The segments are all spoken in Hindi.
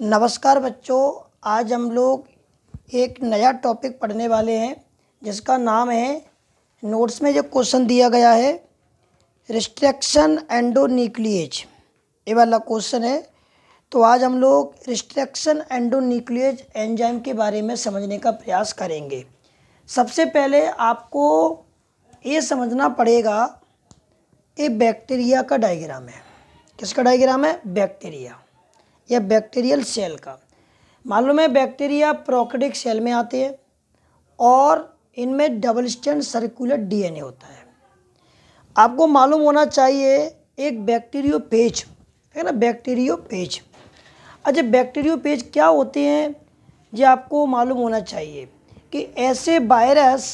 नमस्कार बच्चों, आज हम लोग एक नया टॉपिक पढ़ने वाले हैं जिसका नाम है, नोट्स में जो क्वेश्चन दिया गया है रिस्ट्रिक्शन एंडोन्यूक्लिएज, ये वाला क्वेश्चन है। तो आज हम लोग रिस्ट्रिक्शन एंडोन्यूक्लिएज एंजाइम के बारे में समझने का प्रयास करेंगे। सबसे पहले आपको ये समझना पड़ेगा, ये बैक्टीरिया का डायग्राम है। किसका डायग्राम है? बैक्टीरिया या बैक्टीरियल सेल का। मालूम है बैक्टीरिया प्रोकैरियोटिक सेल में आते हैं और इनमें डबल स्ट्रैंड सर्कुलर डीएनए होता है। आपको मालूम होना चाहिए एक बैक्टीरियोफेज है ना, बैक्टीरियोफेज। अच्छा, बैक्टीरियोफेज क्या होते हैं ये आपको मालूम होना चाहिए कि ऐसे वायरस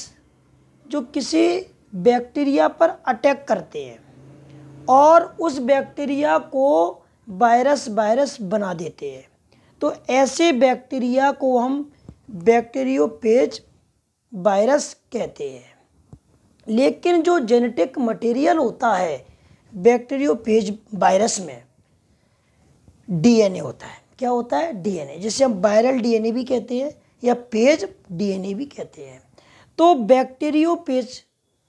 जो किसी बैक्टीरिया पर अटैक करते हैं और उस बैक्टीरिया को वायरस बना देते हैं, तो ऐसे बैक्टीरिया को हम बैक्टीरियोफेज वायरस कहते हैं। लेकिन जो जेनेटिक मटेरियल होता है बैक्टीरियोफेज वायरस में डीएनए होता है। क्या होता है? डीएनए, जिसे हम वायरल डीएनए भी कहते हैं या पेज डीएनए भी कहते हैं। तो बैक्टीरियोफेज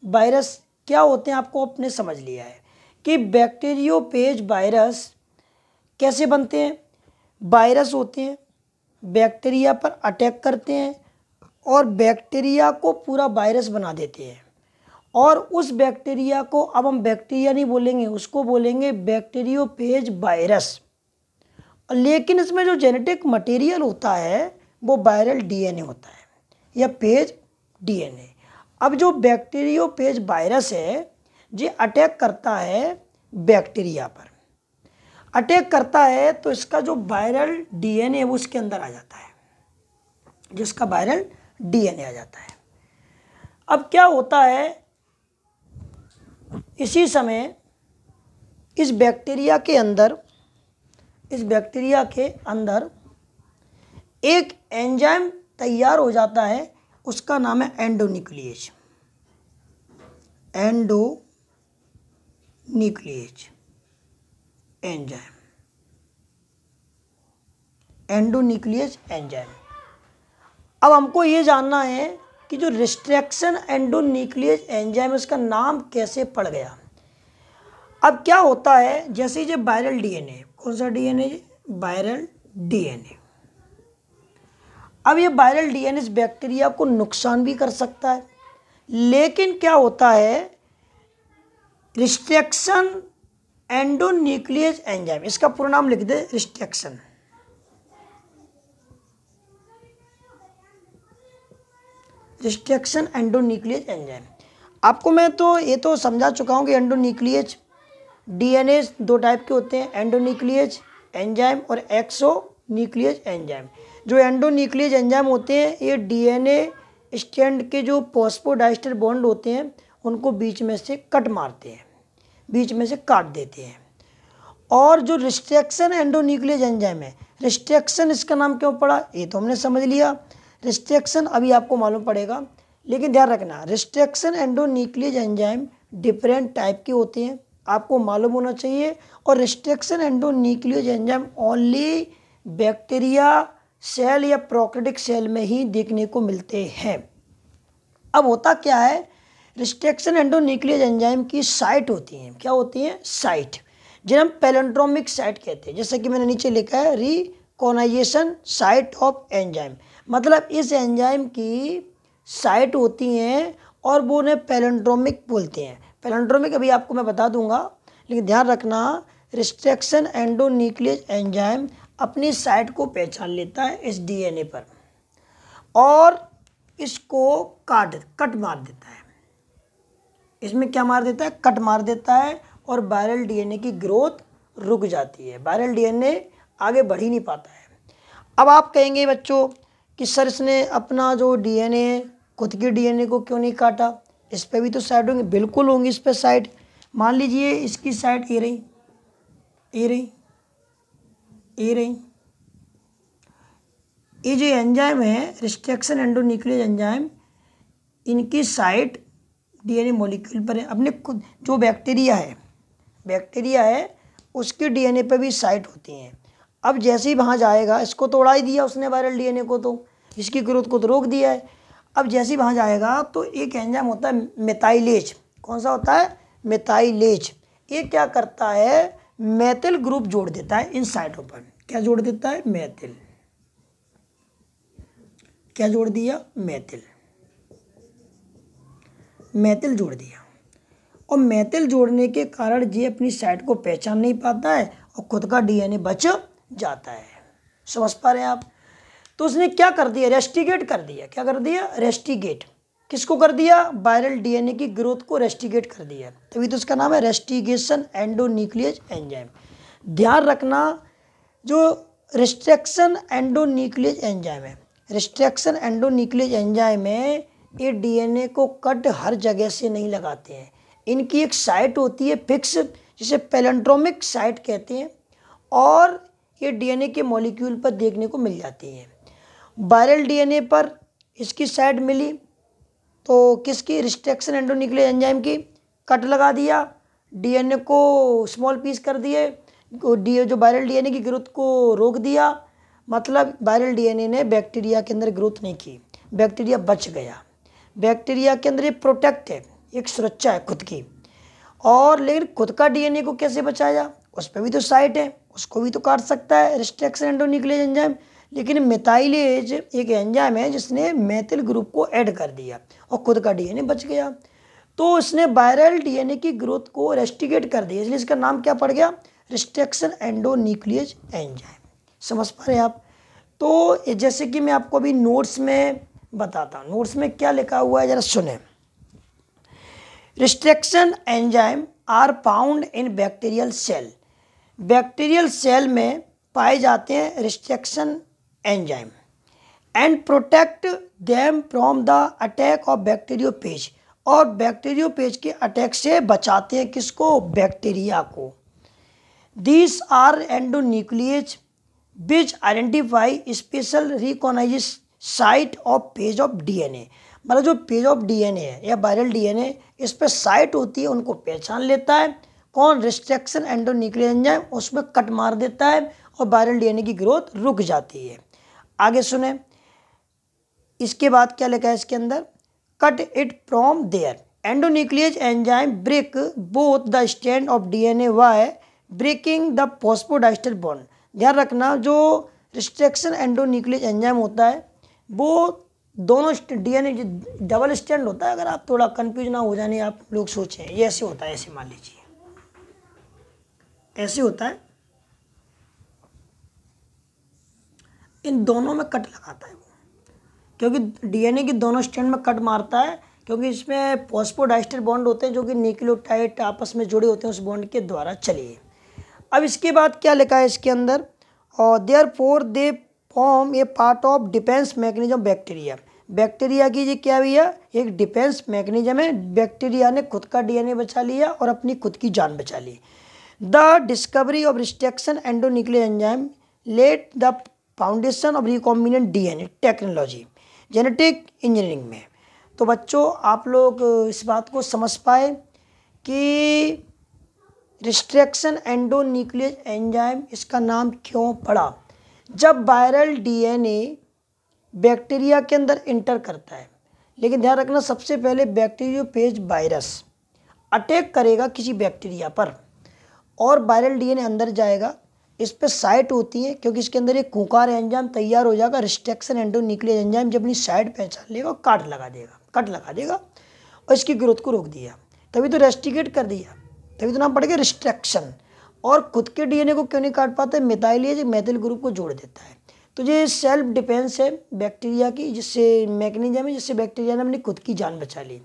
वायरस क्या होते हैं आपको आपने समझ लिया है कि बैक्टीरियोफेज वायरस कैसे बनते हैं। वायरस होते हैं, बैक्टीरिया पर अटैक करते हैं और बैक्टीरिया को पूरा वायरस बना देते हैं। और उस बैक्टीरिया को अब हम बैक्टीरिया नहीं बोलेंगे, उसको बोलेंगे बैक्टीरियोफेज वायरस। लेकिन इसमें जो जेनेटिक मटेरियल होता है वो वायरल डीएनए होता है या पेज डीएनए। अब जो बैक्टीरियोफेज वायरस है ये अटैक करता है बैक्टीरिया पर। अटैक करता है तो इसका जो वायरल डीएनए वो उसके अंदर आ जाता है, जिसका वायरल डीएनए आ जाता है। अब क्या होता है, इसी समय इस बैक्टीरिया के अंदर एक एंजाइम तैयार हो जाता है, उसका नाम है endonuclease. Endonuclease enzyme, endonuclease enzyme. अब हमको ये जानना है कि जो रिस्ट्रिक्शन एंडोन्यूक्लिएज एंजाइम इसका नाम कैसे पड़ गया। अब क्या होता है, जैसे ये वायरल डीएनए, कौन सा डीएनए? Viral DNA. अब ये वायरल डीएनए इस बैक्टीरिया को नुकसान भी कर सकता है, लेकिन क्या होता है, रिस्ट्रिक्शन एंडोन्यूक्लिएज एंजाइम, इसका पूरा नाम लिख दे रिस्ट्रिक्शन। Restriction endonuclease enzyme. आपको मैं तो ये तो समझा चुका हूँ कि एंडोन्यूक्लिएज डीएनए दो टाइप के होते हैं, एंडोन्यूक्लिएज एंजाइम और एक्सोन्यूक्लिएज एंजाइम। जो एंडोन्यूक्लिएज एंजाइम होते हैं ये डीएनए स्ट्रैंड के जो फॉस्फोडाइस्टर बॉन्ड होते हैं उनको बीच में से कट मारते हैं, बीच में से काट देते हैं। और जो रिस्ट्रिक्शन एंडोन्यूक्लिएज एंजाइम है, रिस्ट्रिक्शन इसका नाम क्यों पड़ा ये तो हमने समझ लिया। रिस्ट्रिक्शन अभी आपको मालूम पड़ेगा, लेकिन ध्यान रखना restriction endonuclease enzyme different type के होते हैं, आपको मालूम होना चाहिए। और restriction endonuclease enzyme only bacteria cell या प्रोकैरियोटिक सेल में ही देखने को मिलते हैं। अब होता क्या है, रिस्ट्रिक्शन एंडोन्यूक्लिएज एंजाइम की साइट होती हैं। क्या होती हैं? साइट, जिन्हें हम पैलेंड्रोमिक साइट कहते हैं। जैसे कि मैंने नीचे लिखा है रिकॉग्नाइजेशन साइट ऑफ एंजाइम, मतलब इस एंजाइम की साइट होती हैं और वो उन्हें पैलेंड्रोमिक बोलते हैं। पैलेंड्रोमिक अभी आपको मैं बता दूंगा, लेकिन ध्यान रखना रिस्ट्रिक्शन एंडोन्यूक्लिएज एंजाइम अपनी साइट को पहचान लेता है इस डीएनए पर और इसको कट मार देता है। इसमें क्या मार देता है? कट मार देता है और वायरल डीएनए की ग्रोथ रुक जाती है, वायरल डीएनए आगे बढ़ ही नहीं पाता है। अब आप कहेंगे बच्चों कि सर इसने अपना जो डीएनए खुद के डीएनए को क्यों नहीं काटा, इस पर भी तो साइड होंगी। बिल्कुल होंगी इस पर साइड। मान लीजिए इसकी साइड ये रही, ये रही, ये रही। ये जो एंजाइम है रिस्ट्रिक्शन एंडोन्यूक्लिएज एंजाइम, इनकी साइट डीएनए मॉलिक्यूल पर है। अपने खुद जो बैक्टीरिया है उसके डीएनए पर भी साइट होती हैं। अब जैसे ही वहाँ जाएगा, इसको तो उड़ा ही दिया उसने वायरल डीएनए को, तो इसकी ग्रोथ को तो रोक दिया है। अब जैसे ही वहाँ जाएगा तो एक एंजाइम होता है मेथाइलेज। कौन सा होता है? मेथाइलेज। ये क्या करता है? मेथिल ग्रुप जोड़ देता है इन साइटों पर। क्या जोड़ देता है? मेथिल। क्या जोड़ दिया? मेथिल। मेथिल जोड़ दिया। और मेथिल जोड़ने के कारण ये अपनी साइट को पहचान नहीं पाता है और खुद का डीएनए बच जाता है। समझ पा रहे हैं आप? तो उसने क्या कर दिया? रेस्टिगेट कर दिया। क्या कर दिया? रेस्टिगेट। किसको कर दिया? वायरल डीएनए की ग्रोथ को रेस्टिगेट कर दिया, तभी तो उसका नाम है रेस्टिगेशन एंडोन्यूक्लियेज एंजाइम। ध्यान रखना, जो रिस्ट्रिक्शन एंडोन्यूक्लियेज एंजाइम है, रिस्ट्रिक्शन एंडोन्यूक्लियेज एंजाइम है, ये डीएनए को कट हर जगह से नहीं लगाते हैं। इनकी एक साइट होती है फिक्स, जिसे पैलेंड्रोमिक साइट कहते हैं, और ये डीएनए के मॉलिक्यूल पर देखने को मिल जाती है। वायरल डीएनए पर इसकी साइट मिली, तो किसकी? रिस्ट्रिक्शन एंडोन्यूक्लियेज एंजाइम की। कट लगा दिया, डीएनए को स्मॉल पीस कर दिए, जो वायरल डीएनए की ग्रोथ को रोक दिया। मतलब वायरल डीएनए ने बैक्टीरिया के अंदर ग्रोथ नहीं की, बैक्टीरिया बच गया। बैक्टीरिया के अंदर ये प्रोटेक्ट है, एक सुरक्षा है खुद की। और लेकिन खुद का डीएनए को कैसे बचाया? उस पर भी तो साइट है, उसको भी तो काट सकता है रिस्ट्रिक्शन एंडोन्यूक्लियेज एंजाइम। लेकिन मेथाइलेज एक एंजाइम है जिसने मेथिल ग्रुप को ऐड कर दिया और खुद का डीएनए बच गया। तो उसने वायरल डीएनए की ग्रोथ को रेस्टिगेट कर दिया, इसलिए इसका नाम क्या पड़ गया? Restriction endonuclease enzyme. समझ पा रहे हैं आप? तो जैसे कि मैं आपको अभी नोट्स में बताता हूँ, नोट्स में क्या लिखा हुआ है, जरा सुने। Restriction enzyme are found in bacterial cell. Bacterial cell में पाए जाते हैं restriction enzyme and protect them from the attack of bacteriophage. और बैक्टीरियोफेज के अटैक से बचाते हैं किसको? बैक्टीरिया को। These are endonuclease which identify special recognize site of page of DNA. मतलब जो पेज ऑफ डीएनए है या वायरल डीएनए, इस पर साइट होती है, उनको पहचान लेता है। कौन? Restriction endonuclease enzyme. उसमें कट मार देता है और वायरल डीएनए की ग्रोथ रुक जाती है। आगे सुने, इसके बाद क्या लिखा है इसके अंदर? Cut it from there endonuclease enzyme break both the strand of DNA by breaking the phosphodiester bond. ध्यान रखना, जो रिस्ट्रिक्शन एंडोन्यूक्लियेज एंजाइम होता है वो दोनों डीएनए डबल स्ट्रैंड होता है। अगर आप थोड़ा कंफ्यूज ना हो जाने, आप लोग सोचें ये ऐसे होता है, ऐसे मान लीजिए ऐसे होता है, इन दोनों में कट लगाता है वो, क्योंकि डीएनए की दोनों स्ट्रैंड में कट मारता है, क्योंकि इसमें फॉस्फोडाइस्टर बॉन्ड होते हैं जो कि न्यूक्लियोटाइड आपस में जुड़े होते हैं उस बॉन्ड के द्वारा। चलिए अब इसके बाद क्या लिखा है इसके अंदर? और therefore they form A part of defence mechanism bacteria. Bacteria की ये क्या भी है? एक डिफेंस मैकेनिज्म है। बैक्टीरिया ने खुद का डीएनए बचा लिया और अपनी खुद की जान बचा ली। The discovery of restriction endonuclease enzyme laid the foundation of recombinant DNA technology genetic engineering में। तो बच्चों, आप लोग इस बात को समझ पाए कि रिस्ट्रिक्शन एंडोन्यूक्लियेज एंजाइम इसका नाम क्यों पड़ा? जब वायरल डीएनए बैक्टीरिया के अंदर इंटर करता है, लेकिन ध्यान रखना, सबसे पहले बैक्टीरियोफेज वायरस अटैक करेगा किसी बैक्टीरिया पर और वायरल डीएनए अंदर जाएगा। इस पर साइट होती है, क्योंकि इसके अंदर एक खूंखार एंजाइम तैयार हो जाएगा। रिस्ट्रिक्शन एंडोन्यूक्लियेज एंजाइम जब अपनी साइट पहचान लेगा और कट लगा देगा और इसकी ग्रोथ को रोक दिया, तभी तो रेस्टिगेट कर दिया, तभी तो नाम पड़ेगा रिस्ट्रिक्शन। और खुद के डीएनए को क्यों नहीं काट पाते? मेथाइलेज मेथिल ग्रुप को जोड़ देता है। तो ये सेल्फ डिफेंस है बैक्टीरिया की, जिससे मैकेनिज्म है जिससे बैक्टीरिया ने अपनी खुद की जान बचा ली,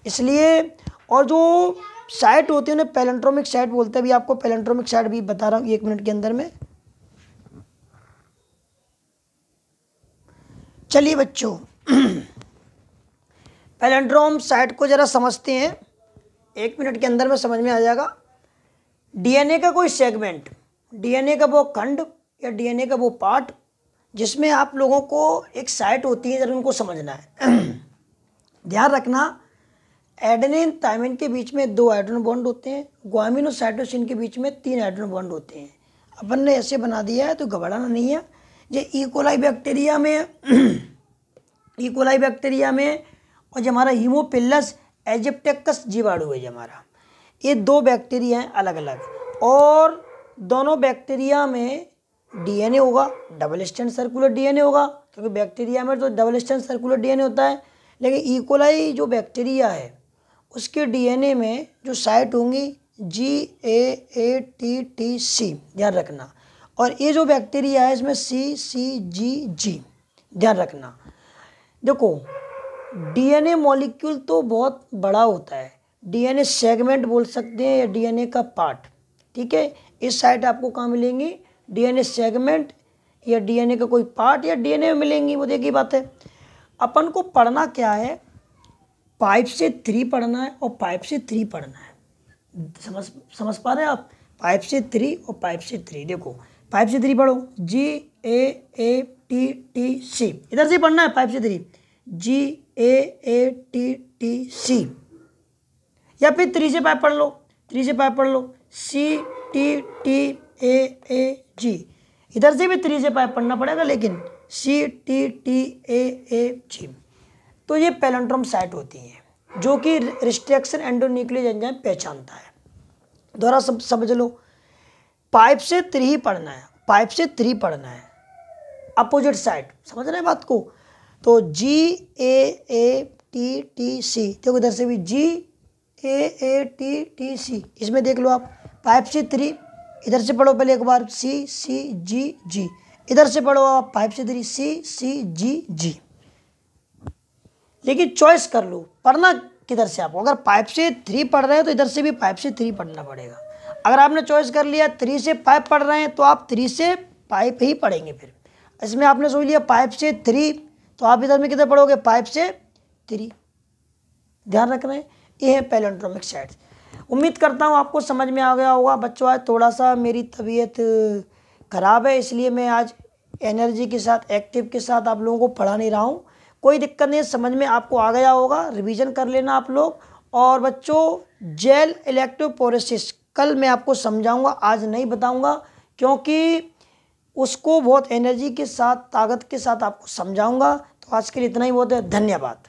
इसलिए। और जो साइट होती है उन्हें पैलेंड्रोमिक साइट बोलते हैं। अभी आपको पैलेंड्रोमिक साइट भी बता रहा हूँ 1 मिनट के अंदर में। चलिए बच्चों, पैलेंड्रोम साइट को जरा समझते हैं, 1 मिनट के अंदर में समझ में आ जाएगा। डीएनए का कोई सेगमेंट, डीएनए का वो खंड या डीएनए का वो पार्ट जिसमें आप लोगों को एक साइट होती है, जरा उनको समझना है। ध्यान रखना, एडेनिन थायमिन के बीच में 2 हाइड्रोजन बॉन्ड होते हैं, ग्वामिन और साइटोसिन के बीच में 3 हाइड्रोजन बॉन्ड होते हैं। अपन ने ऐसे बना दिया है तो घबराना नहीं है। ये इकोलाई बैक्टीरिया में इकोलाई बैक्टीरिया में और जो हमारा हीमोफिलस एजिप्टेक्टस जीवाणु है जो हमारा, ये दो बैक्टीरिया हैं अलग अलग, और दोनों बैक्टीरिया में डीएनए होगा, डबल स्ट्रैंड सर्कुलर डीएनए होगा, क्योंकि बैक्टीरिया में तो डबल स्ट्रैंड सर्कुलर डीएनए होता है। लेकिन इकोलाई जो बैक्टीरिया है उसके डीएनए में जो साइट होंगी GAATTC, ध्यान रखना। और ये जो बैक्टीरिया है इसमें CCGG, ध्यान रखना। देखो डीएनए मॉलिक्यूल तो बहुत बड़ा होता है, डीएनए सेगमेंट बोल सकते हैं या डीएनए का पार्ट, ठीक है। इस साइट आपको कहाँ मिलेंगी, डीएनए सेगमेंट या डीएनए का कोई पार्ट या डीएनए में मिलेंगी, वो देखिए बात है। अपन को पढ़ना क्या है, 5 से 3 पढ़ना है और 5 से 3 पढ़ना है। समझ पा रहे हैं आप, 5 से 3 और 5 से 3। देखो 5 से 3 पढ़ो, GAATTC, इधर से पढ़ना है 5 से 3, GAATTC, या फिर 3 से 5 पढ़ लो, 3 से 5 पढ़ लो, CTTAAG, इधर से भी 3 से 5 पढ़ना पड़ेगा, लेकिन CTTAAG। तो ये पैलेंड्रोम साइट होती हैं जो कि रिस्ट्रिक्शन एंडोन्यूक्लियस एंजाइम पहचानता है। दोबारा सब समझ लो, 5 से 3 पढ़ना है, 5 से 3 पढ़ना है, अपोजिट साइड, समझ रहे हैं बात को। तो GAATTC, देखो इधर से भी GAATTC, इसमें देख लो आप 5 से 3, इधर से पढ़ो पहले एक बार CCGG, इधर से पढ़ो आप 5 से 3 CCGG। लेकिन चॉइस कर लो पढ़ना किधर से आपको। अगर 5 से 3 पढ़ रहे हैं तो इधर से भी 5 से 3 पढ़ना पड़ेगा। अगर आपने चॉइस कर लिया 3 से 5 पढ़ रहे हैं तो आप 3 से 5 ही पढ़ेंगे। फिर इसमें आपने सोच लिया 5 से 3, तो आप इधर में किधर पढ़ोगे, 5 से 3, ध्यान रख रहे हैं। ये है पैलेंड्रोमिक साइट्स। उम्मीद करता हूँ आपको समझ में आ गया होगा बच्चों। आज थोड़ा सा मेरी तबीयत खराब है, इसलिए मैं आज एनर्जी के साथ, एक्टिव के साथ आप लोगों को पढ़ा नहीं रहा हूँ। कोई दिक्कत नहीं, समझ में आपको आ गया होगा, रिवीजन कर लेना आप लोग। और बच्चों जेल इलेक्ट्रोपोरेसिस कल मैं आपको समझाऊंगा, आज नहीं बताऊंगा, क्योंकि उसको बहुत एनर्जी के साथ, ताकत के साथ आपको समझाऊंगा। तो आज के लिए इतना ही बहुत है, धन्यवाद।